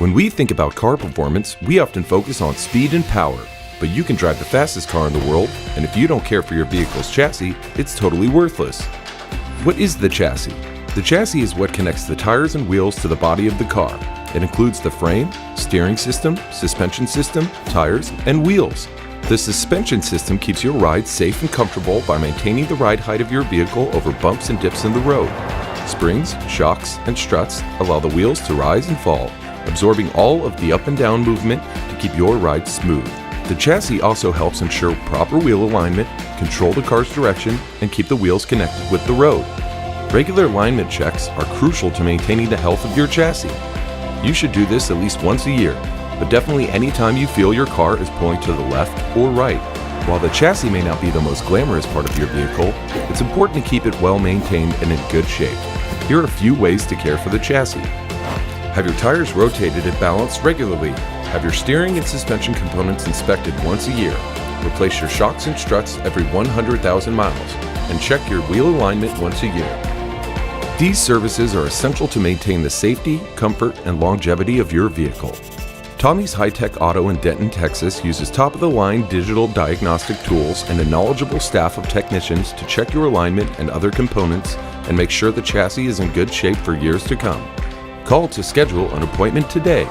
When we think about car performance, we often focus on speed and power, but you can drive the fastest car in the world, and if you don't care for your vehicle's chassis, it's totally worthless. What is the chassis? The chassis is what connects the tires and wheels to the body of the car. It includes the frame, steering system, suspension system, tires, and wheels. The suspension system keeps your ride safe and comfortable by maintaining the ride height of your vehicle over bumps and dips in the road. Springs, shocks, and struts allow the wheels to rise and fall, absorbing all of the up and down movement to keep your ride smooth. The chassis also helps ensure proper wheel alignment, control the car's direction, and keep the wheels connected with the road. Regular alignment checks are crucial to maintaining the health of your chassis. You should do this at least once a year, but definitely anytime you feel your car is pulling to the left or right. While the chassis may not be the most glamorous part of your vehicle, it's important to keep it well maintained and in good shape. Here are a few ways to care for the chassis. Have your tires rotated and balanced regularly. Have your steering and suspension components inspected once a year. Replace your shocks and struts every 100,000 miles, and check your wheel alignment once a year. These services are essential to maintain the safety, comfort, and longevity of your vehicle. Tommy's High Tech Auto in Denton, Texas uses top-of-the-line digital diagnostic tools and a knowledgeable staff of technicians to check your alignment and other components and make sure the chassis is in good shape for years to come. Call to schedule an appointment today.